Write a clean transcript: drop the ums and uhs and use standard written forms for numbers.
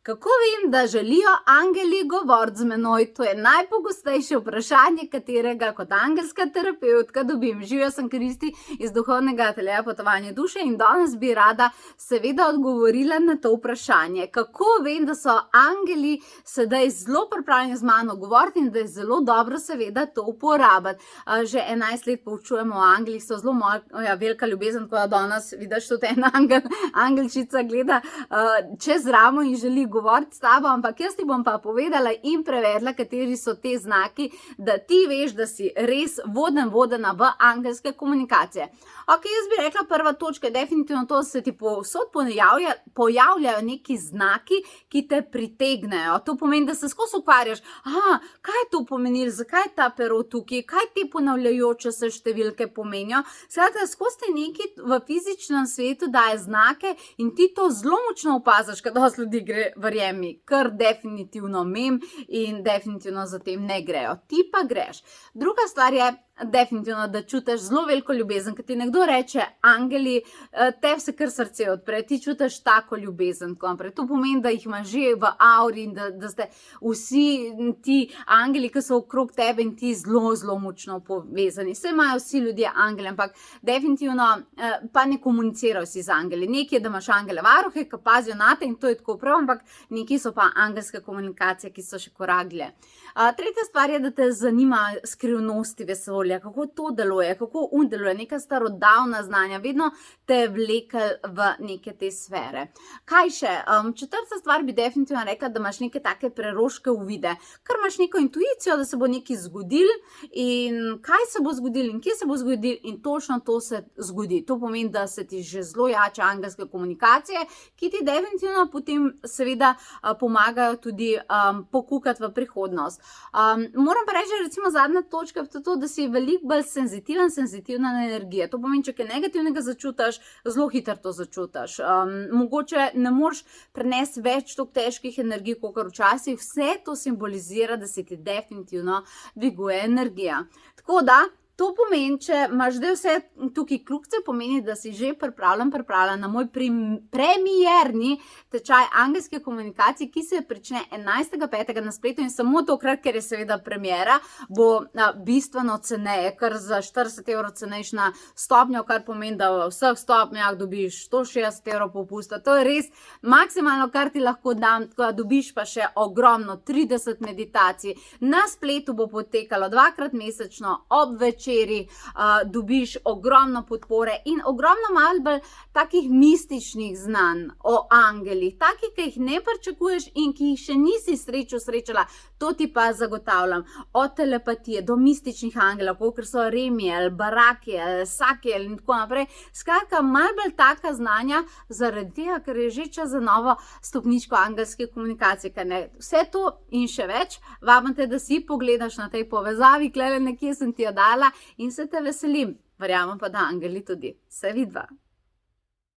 Kako vem, da želijo angeli govoriti z menoj? To je najpogostejše vprašanje, katerega kot angelska terapevtka dobim. Živijo, sem Kristi iz duhovnega ateljeja Potovanje duše in danes bi rada seveda odgovorila na to vprašanje. Kako vem, da so angeli sedaj zelo pripravljeni z mano govoriti in da je zelo dobro seveda to uporabiti. Že 11 let poučujemo o angelih, so zelo moja velika ljubezen, ko da danes vidiš tudi en angelčica gleda čez ramo in želi govoriti s tabo, ampak jaz ti bom pa povedala in prevedla, kateri so te znaki, da ti veš, da si res vodena v angelske komunikacije. Ok, jaz bi rekla, prva točka je definitivno to, da se ti povsod pojavljajo neki znaki, ki te pritegnejo. To pomeni, da se skozi ukvarjaš, kaj je to pomenilo, zakaj je ta pero tukaj, kaj te ponavljajoče se številke pomenijo. Skratka, skozi te neki v fizičnem svetu daje znake in ti to zelo močno opaziš, kad dosti ljudi gre, verjemi, kar definitivno mem in definitivno za tem ne grejo. Ti pa greš. Druga stvar je definitivno, da čutiš zelo veliko ljubezen, kad ti nekdo reče angeli, tebi se kar srce odpre, ti čutiš tako ljubezen. To pomeni, da jih imaš že v auri in da ste vsi ti angeli, ki so okrog tebe in ti zelo močno povezani. Vse imajo vsi ljudje angeli, ampak definitivno pa ne komunicirajo vsi z angeli. Nekaj je, da imaš angele varuhe, ki pazijo na te in to je tako prav, ampak nekaj so pa angelske komunikacije, ki so še korak dlje. Tretja stvar je, da te zanima skrivnosti vesolja, kako to deluje, kako deluje, neka starodavna znanja, vedno te vlekel v neke te sfere. Kaj še? Četrta stvar bi definitivno rekla, da imaš neke take preroške uvide, ker imaš neko intuicijo, da se bo nekaj zgodil in kaj se bo zgodil in kje se bo zgodil in točno to se zgodi. To pomeni, da se ti že zelo jače angelske komunikacije, ki ti definitivno potem seveda pomagajo tudi pokukati v prihodnost. Moram pa reči, recimo zadnja točka je to, da si veliko bolj senzitivna na energije. To pomeni, če kaj negativnega začutiš, zelo hitro to začutiš. Mogoče ne moreš prenesti več toliko težkih energij, kakor včasih. Vse to simbolizira, da se ti definitivno dviguje energija. Tako da, to pomeni, če imaš zdaj vse tukaj kljukice, pomeni, da si že pripravljena na moj premierni tečaj angelske komunikacije, ki se prične 11.5. na spletu in samo tokrat, ker je seveda premiera, bo bistveno ceneje, kar za 40 € cenejša stopnja, kar pomeni, da v vseh stopnjah dobiš 160 € popusta. To je res maksimalno, kar ti lahko dam, tako da dobiš pa še ogromno 30 meditacij. Na spletu bo potekalo 2-krat mesečno ob večer. Dobiš ogromno podpore in ogromno malo bolj takih mističnih znanj o angelih, takih, ki jih ne pričakuješ in ki jih še nisi srečala, to ti pa zagotavljam. Od telepatije do mističnih angelov, kot so Remiel, Barakiel, Sakiel in tako naprej. Skratka, malo bolj taka znanja, zaradi tega, ker je že čas za novo stopničko angelske komunikacije. Vse to in še več, vabim te, da si pogledaš na tej povezavi, klele nekje sem ti jo dala in se te veselim. Verjamem pa, da angeli tudi. Se vidva.